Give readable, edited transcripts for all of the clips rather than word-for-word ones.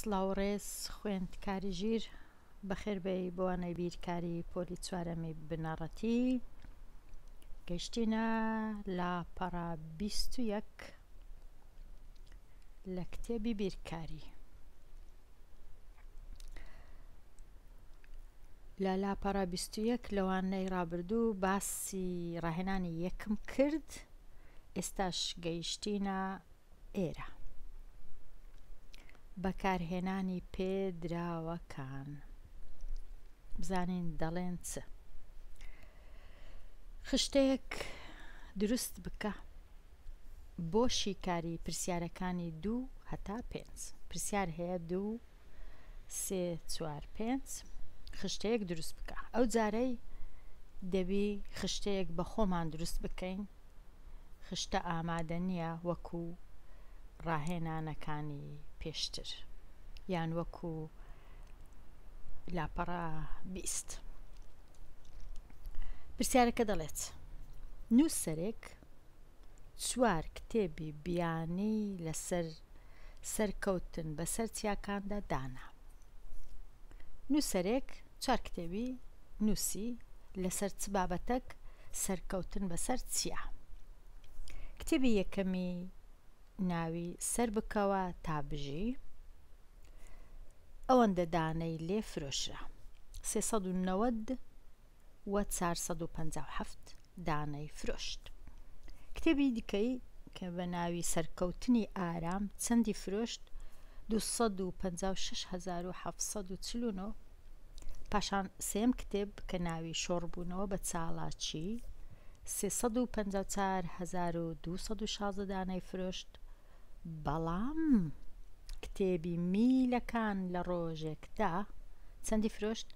سڵاوڕێز خوێندکاری ژیر بەخێربەی بۆوانەی بیرکاری پۆلی چوارەمی بنەڕەتی گەیشتینە لاپەڕە 21 لە کتێبی بیرکاری. لە لاپەڕە 21 لەوانەی ڕابردوو باسی ڕاهێنانی یەکم کرد، ئێستاش گەیشتینە ئێرە بەکارهێنانی پێدراوەکان. بزانین دەڵێن چ. خشتەیەک دروست بکە بۆ شیکاری پرسیارەکانی 2 هەتا 5. پرسیار هەیە 2 3 4 5. خشتەیەک دروست بکە. ئەو جارەی دەبی خشتەیەک بە خۆمان دروست بکەین. خشتە ئامادە نییە وەکو ڕاهێنانەکانی پێشتر یان وەکو لاپەڕە 20. پرسیارەکە دەڵێت نووسەرێک 4 کتێبی بیانی لەسەر سەرکەوتن بەسەر چیاکاندا دانا. نووسەرێک 4 کتێبی نووسی لەسەر چ بابەتەک سەرکەوتن بەسەر چیە؟ کتێبی یەکەمی ناوی سەر بکەوە تا بژی، ئەوەندە دانەی لێ فرۆشرا 390 و 457 دانەی فرۆشت. کتێبی دیکەی کە بە ناوی سەرکەوتنی ئارام چەندی فرۆشت 256749. پاشان سێم کتێب کە ناوی شۆڕبوونەوە بە چاڵاچی 354216 دانەی فرۆشت. بەڵام کتێبی میلەکان لە ڕۆژێکدا چەندی فرۆشت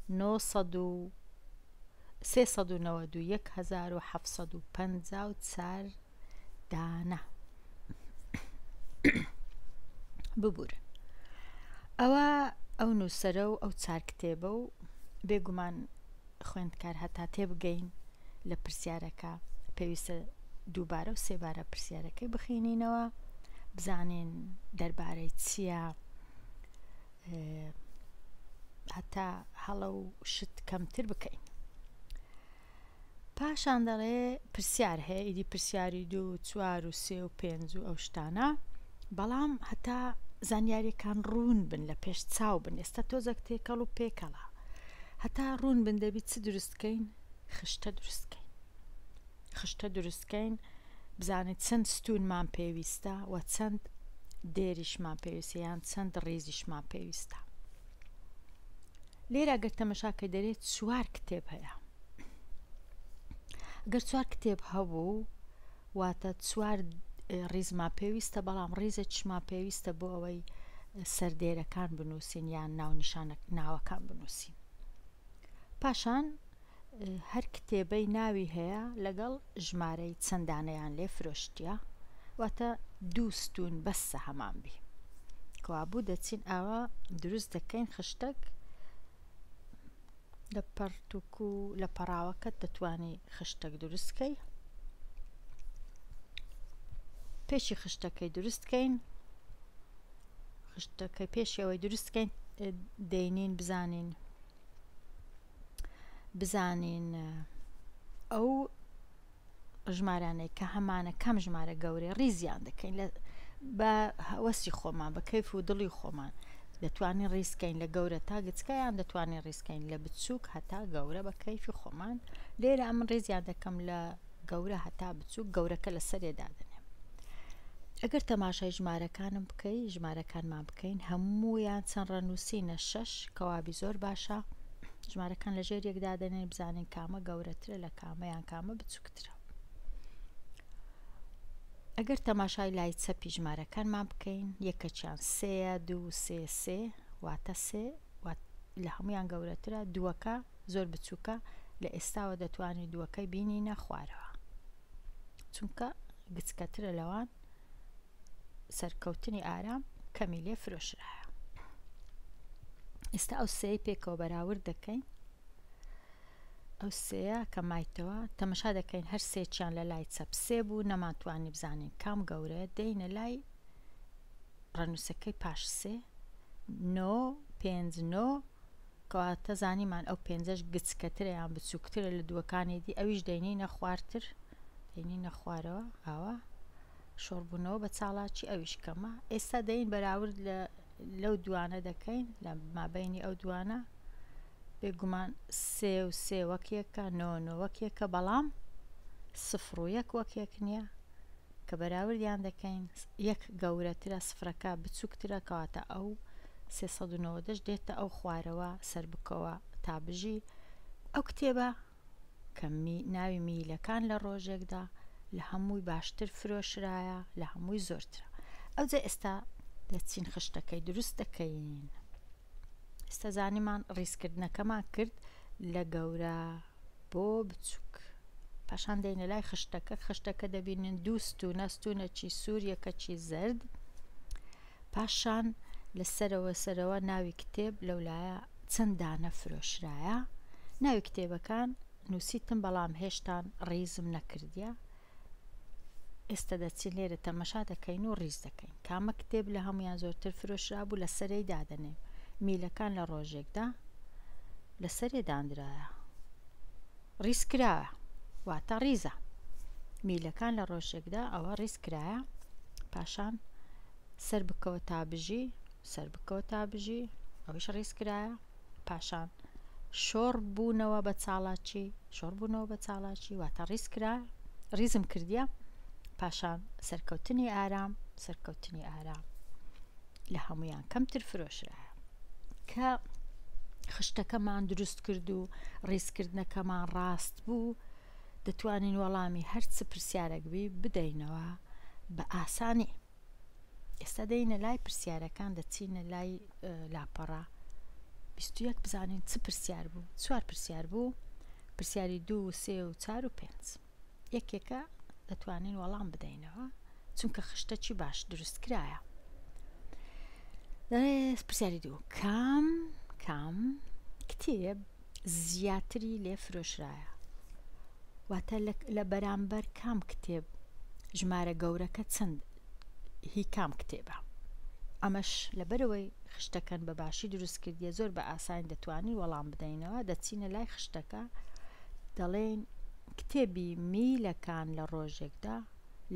391754 دانە. ببوورن ئەو نووسەرە و ئەو 4 کتێبە و بێگومان خوێندکار هەتا تێبگەین لە پرسیارەکە پێویستە دووبارە و سێبارە پرسیارەکەی بخینینەوە، بزانین دەربارەی چییە، هەتا هەڵە و شت کەمتر بکەین. پاشان دەڵێ پرسیار هەیە، ئیدی پرسیاری 2 4 و 3 و 5 و ئەو شتانە، بەڵام هەتا زانیاریەکان ڕوون بن لە پێش چاو بن. ئێستا تۆزێک تێکەڵ و پێکەڵە هەتا ڕوون بن دەبی چ دروستکەین؟ خشتە دروستکەین. خشتە دروستکەین بزانێت چەند ستونمان پێویستە و چەند دێریشمان پێویستە یان چەند ڕێزیشمان پێویستە. لێرە ئەگەر تەمەشاکە دەرێت 4 کتێب هەیە. ئەگەر 4 کتێب هەبوو واتە 4 ڕیزمان پێویستە، بەڵام ڕیزێکشمان پێویستە بۆ ئەوەی سەردێرەکان بنووسین یان ناوەکان بنووسین. پاشان هەر کتێبەی ناوی هەیە لەگەڵ ژمارەی چەندانەیان لێ فرۆشتیە، واتە 2 ستون بەسە هەمان بی. کەوابوو دەچین ئاوا دروست دەکەین خشتێک لە پەرتوک و لە پەراوەکەت دەتوانی خشتێک دروستکەی. پێشی خشتەکەی دروستکەین، خشتەکەی پێشی ئەوەی دروستکەین دەینین بزانین ئەو ژمارانەی کە هەمانە کەم ژمارە گەورەی ڕیزیان دەکەین بە هەوەسی خۆمان، بە کەیف و دڵی خۆمان. دەتوانین ڕیزکەین لە گەورە تا گچکەیان، دەتوانین ڕیزکەین لە بچووک هەتا گەورە بە کەیفی خۆمان. لێرە ئەمن ڕێزیان دەکەم لە گەورە هەتا بچووک، گەورەکە لە سەرێدا دەنێم. ئەگەر تەماشای ژمارەکانم بکەی، ژمارەکانمان بکەین، هەموویان چەند ڕەنووسینە 6 کەوابی زۆر باشە. ژمارەکان لە ژێر یەکدا دەنێن بزانین کامە گەورەترە لە کامەیان کامە بچووکترە. ئەگەر تەماشای لای چەپی ژمارەکانمان بکەین، یەکەچیان 3 2 3 3 واتە 3 لە هەمویان گەورەترە، دووەکە زۆر بچووکە. لە ئێستاوە دەتوانین دووەکەی بینینە خوارەوە چونکە گچکەترە لەوان. سەرکەوتنی ئارام کەمی لێ فرۆشرایە. ئێستا ئەو سێی پێکەوە بەراورد دەکەین. ئەو سێە کە مایتەوە تەمەشا دەکەین هەر سێکیان لە لای چەپ 3 بوو، نەماتوانی بزانین کام گەورە، دەینە لای ڕەنووسەکەی پاش 3 9 کەواتە زانیمان ئەو 5ش گچکەترە یان بچووکترە لە دووەکانێتی ئەویش دەینینە خوارتر دەینینە خوارەوە ئاوە شۆڕبوونەوە بە چاڵاکی ئەویش کەمە ئێستا دەین بەراورد لەو دوانە دەکەین لە مابینی ئەو دوانە بێگومان 3 و 3 وەک یەکە 9 وەک یەکە بەڵام 0 و 1 وەک یەک نییە کە بەراوردیان دەکەین یەک گەورەترە سفرەکە بچووکترە کەواتە ئەو 390 دێتە ئەو خوارەوە سەر بکەوە تا بژی ئەو کتێبە کە ناوی میلەکان لە ڕۆژێکدا لە هەمووی باشتر فرۆشرایە لە هەمووی زۆرترە ئەوجا ئێستا دەچین خشتەکەی دروست دەکەین ئێستا زانیمان ڕیزکردنەکەمان کرد لە گەورە بۆ بچووک پاشان دەینە لای خشتەکە دەبینن دوو ستونەچی سوور یەکەچی زرد پاشان سەرەوە ناوی کتێب لەولایە چەند دانە فرۆشرایە ناوی کتێبەکان نووسیتم بەڵام هێشتان ڕیزم نەکردیە ئێستا دەچین لێرە تەمەشا دەکەین و ڕیز دەکەین کامە کتێب لە هەمویان زۆرتر فرۆشرا بوو لە سەرەی دادەنێ میلەکان لە ڕۆژێکدا لە سەرێ دانرایە ڕیز کراوە واتە ڕیزە میلەکان لە ڕۆژێکدا ئەوە ڕیز کرایە پاشان سەر بکەوە تا بژی ئەویش ڕیز کرایە پاشان شۆڕ بوونەوە بە چاڵاکی واتە ڕیز کرایە ڕیزم کردیە پاشان سەرکەوتنی ئارام لە هەمویان کەمتر فرۆشرایە کە خشتەکەمان دروست کرد و ڕیزکردنەکەمان ڕاست بوو دەتوانین وەڵامی هەرچ پرسیارێک بی بدەینەوە بە ئاسانی ئێستا دەینە لای پرسیارەکان دەچینە لای لاپەڕە 21 بزانین چ پرسیار بوو 4 پرسیار بوو پرسیاری 2 3 و 4 و 5 یەکێکە دەتوانین وەڵام بدەینەوە چونکە خشتەکی باش دروست کرایە پرسیاری 2 کام کتێب زیاتری لێ فرۆشرایە واتە لە بەرامبەر کام کتێب ژمارە گەورەکە چەند هی کام کتێبە ئەمەش لەبەرەوەی خشتەکەن بە باشی دروست کردیە زۆر بە ئاسان دەتوانین وەڵام بدەینەوە دەچینە لای خشتەکە دەڵێن کتێبی میلەکان لە ڕۆژێکدا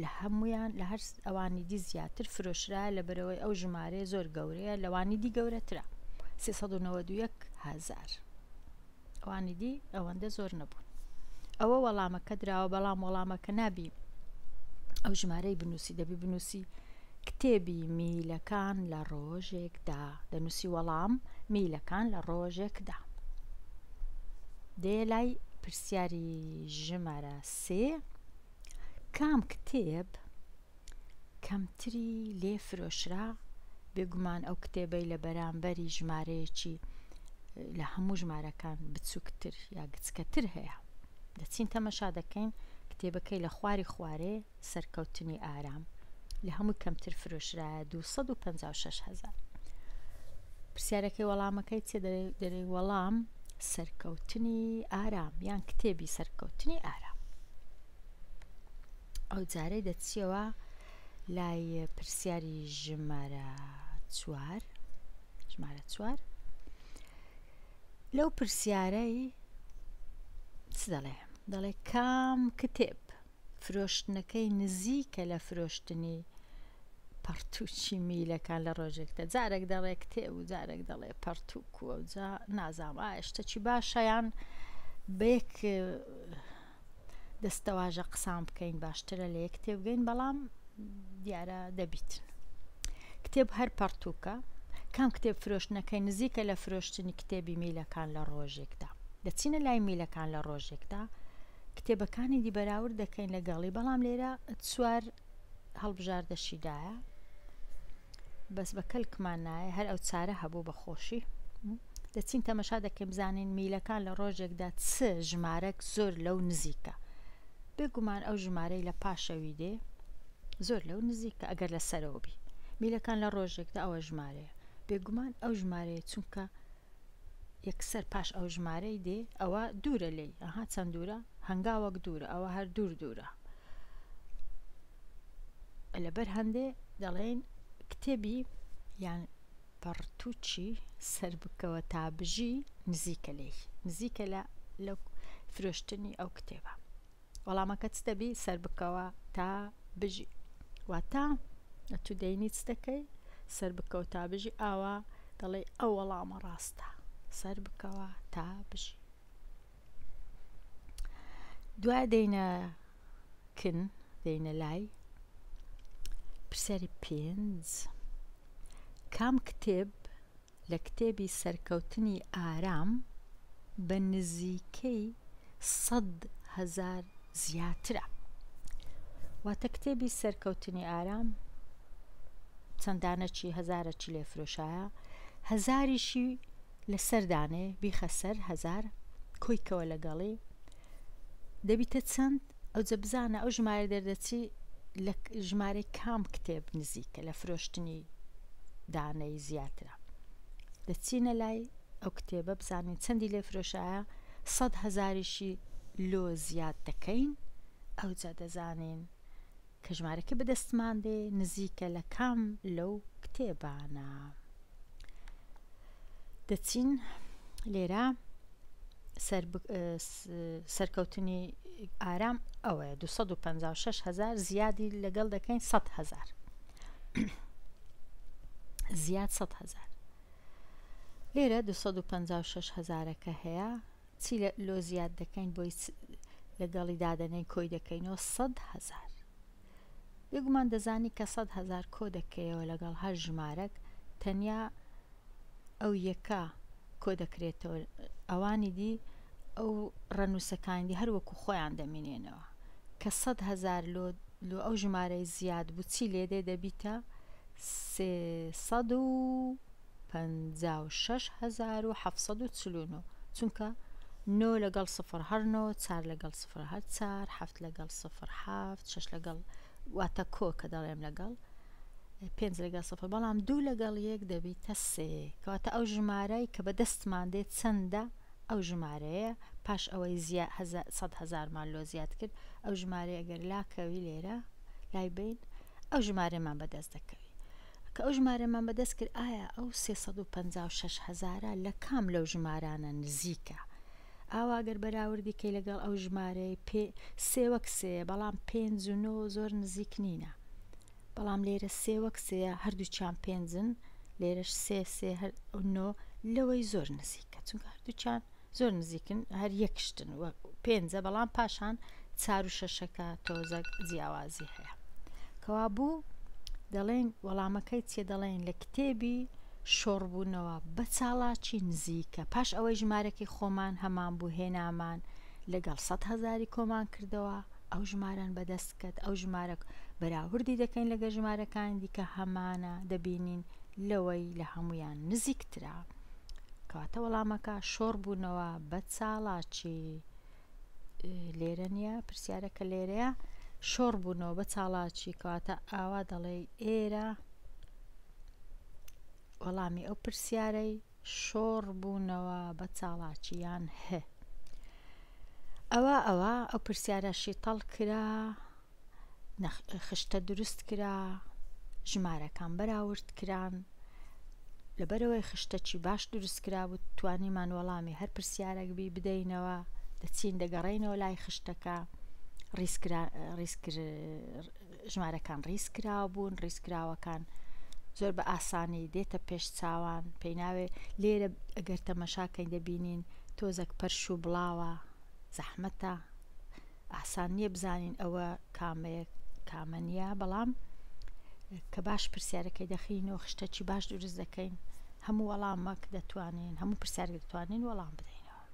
لە هەمویان لە هەر ئەوانی دی زیاتر فرۆشرایە لەبەرەوەی ئەو ژمارەیە زۆر گەورەیە لەوانی دی گەورەترە 391,000 ئەوانی دی ئەوەندە زۆر نەبوون ئەوە وەڵامەکە دراوە بەڵام وەڵامەکە نابی ئەو ژمارەی بنووسی دەبی بنووسی کتێبی میلەکان لە ڕۆژێکدا دەنووسی وەڵام میلەکان لە ڕۆژێکدا دێ لای پرسیاری ژمارە 3 کام کتێب کەمتری لێ فرۆشرا بێگومان ئەو کتێبەی لە بەرامبەری ژمارەیەکی لە هەموو ژمارەکان بچووکتر یا گچکەتر هەیە دەچین تەمەشا دەکەین کتێبەکەی لە خوارێ سەرکەوتنی ئارام لە هەموو کەمتر فرۆشرایە 256,000 پرسیارەکەی وەڵامەکەی چێ دەرێ وەڵام سەرکەوتنی ئارام یان کتێبی سەرکەوتنی ئارام ئەو جارەی دەچیەوە لای پرسیاری ژمارە 4 لەو پرسیارەی چ دەڵێ کام کتێب فرۆشتنەکەی نزیکە لە فرۆشتنی پەرتووچی میلەکان لە ڕۆژێکدا جارێک دەڵێ کتێب و جارێک دەڵێ پەرتووک و جا نازام شتێکی باشەیان بەیەک دەستەواژە قسام بکەین باشترە لە یەک کتێب بگەین بەڵام دیارە دەبیتن کتێب هەر پەرتووکە کام کتێب فرۆشتنەکەی نزیکە لە فرۆشتنی کتێبی میلەکان لە ڕۆژێکدا دەچینە لای میلەکان لە ڕۆژێکدا کتێبەکانی دی بەراورد دەکەین لەگەڵی بەڵام لێرە 4 هەڵبژاردەشیدایە بەس بە کەلکمان نایە هەر ئەو 4 هەبوو بە خۆشی دەچین تەمەشا دەکەین بزانین میلەکان لە ڕۆژێکدا چ ژمارەك زۆر لەو نزیکە بێگومان ئەو ژمارەی لە پاشەوی دێ زۆر لەو نزیکە ئەگەر لە سەرەوە بی میلەکان لە ڕۆژێکدا ئەوە ژمارەیە بێگومان ئەو ژمارەیە چونکە یەکسەر پاش ئەو ژمارەی دێ ئەوە دوورە لێی ئەها چەند دوورە هەنگاوەک دوورە ئەوە هەر دوورە لەبەر هەندێ دەڵێن کتێبی یان پەڕتوچی سەر بکەوە تا بژی نزیکە لێی نزیکە لە فرۆشتنی ئەو کتێبە وەڵامەکەت دەبی سەر بکەوە تا بژی واتە تو دەینی چ دەکەی سەر بکەوە تا بژی ئاوا دەڵێ ئەو وەڵامە ڕاستە سەر بکەوە تا بژی دوای دەینە کن دەینە لای پرسیاری 5 کام کتێب لە کتێبی سەرکەوتنی ئارام بە نزیکەی 100,000 زیاترە واتە کتێبی سەرکەوتنی ئارام چەندانەکی هەزارەکی لێفرۆشایە هەزاریشی لەسەردانێ بیخە سەر 1000 کۆیکەوە لەگەڵی دەبیتە چەند ئەو جە بزانە ئەو ژمارە دەردەچی لە ژمارەی کام کتێب نزیکە لە فرۆشتنی دانەی زیاترە دەچینە لای ئەو کتێبە بزانین چەندی لێفرۆشایە 100,000یشی لۆ زیاد دەکەین ئەو جا دەزانین کە ژمارەکە بەدەستمان دێ نزیکە لە کام لەو کتێبانە دەچین لێرە سەرکەوتنی ئارام ئەوەیە 256,000 زیادی لەگەڵ دەکەین 100,000 زیاد 100,000 لێرە 256,000ەکە هەیە چی لۆ زیاد دەکەین بۆی لەگەڵی دادەنەی کۆی دەکەینەوە 100,000 بێگومان دەزانی کە 100,000 کۆ دەکەیەوە لەگەڵ هەر ژمارەك تەنیا ئەو یەکە کۆ دەکرێتەوە ئەوانی دی ئەو ڕەنووسەکانی هەروەکو خۆیان دەمێنێنەوە کە 100,000 لۆ ئەو ژمارەی زیاد بوو چی لێدێ دەبیتە 356,749 چونکە 9 لەگەڵ 0 هەر 9 4 لەگەڵ 0 هەر 4 7 لەگەڵ 0 7 6 لەگەڵ واتە کۆ کە دەڵێم لەگەڵ 5 لەگەڵ 0 بەڵام 2 لەگەڵ 1 دەبیتە 3 کەواتە ئەو ژمارەی کە بەدەستمان دێت چەندە ئەو ژمارەیە پاش ئەوەی 100,000مان لۆ زیاد کرد ئەو ژمارە ئەگەر لاکەوی لێرە لای بین ئەو ژمارەمان بەدەست دەکەوی کە ئەو ژمارەمان بەدەست کرد ئایا ئەو 356,000 لە کام لەو ژمارانە نزیکە ئاواگەر بەراوردی کەی لەگەڵ ئەو ژمارەی 3 وەک 3 بەڵام 5 و 9 زۆر نزیک نینە بەڵام لێرە 3 وەک 3 هەردووچیان 5ن لێرەش 3 9 لەوەی زۆر نزیکە چونکە هەردووچیان زۆر نزیکن هەر یەکشتن 5 بەڵام پاشان 4 و 6ەکە تۆزە جیاوازی هەیە کەوا بوو دەڵێن وەڵامەکەی چێ دەڵێن لە کتێبی شۆڕبوونەوە بە چاڵاکی نزیکە پاش ئەوەی ژمارەکەی خۆمان هەمان بوو هێنامان لەگەڵ 100,000 کۆمان کردەوە ئەو ژماران بەدەست کرد ئەو ژمارە بەراوردی دەکەین لەگە ژمارەکان دیکە هەمانە دەبینین لەوەی لە هەمویان نزیکترا کەواتە وەڵامەکە شۆڕبوونەوە بە چاڵاکی لێرە نییە پرسیارەکە لێرەیە شۆڕبوونەوە بە چاڵاکی کەواتە ئاوا دەڵێ ئێرە وەڵامی ئەو پرسیارەی شۆڕبوونەوە بە چاڵاکییان هە ئەوە ئەو پرسیارەشی تەڵ کرا خشتە دروست کرا ژمارەکان بەراورد کران لەبەرەوەی خشتەکی باش دروست کرا بوو توانیمان وەڵامی هەر پرسیارێک بی بدەینەوە دەچین دەگەڕێینەوە لای خشتەکە ژمارەکان ڕیسکراوە بوون ڕیسکراوەکان زۆر بە ئاسانی دێتە پێش چاوان پێی ناوێ لێرە ئەگەر تەمەشاکەین دەبینین تۆزێک پەرش و بڵاوە زەحمەتە ئاسان نییە بزانین ئەوە کامە نییە بەڵام کە باش پرسیارەکەی دەخینەوە خشتەکی باش دروست دەکەین هەموو وەڵامەک دەتوانین هەموو پرسیارێک دەتوانین وەڵام بدەینەوە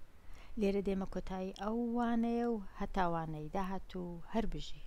لێرە دێمە کۆتایی ئەو وانەیە و هەتاوانەی داهاتوو هەر بژی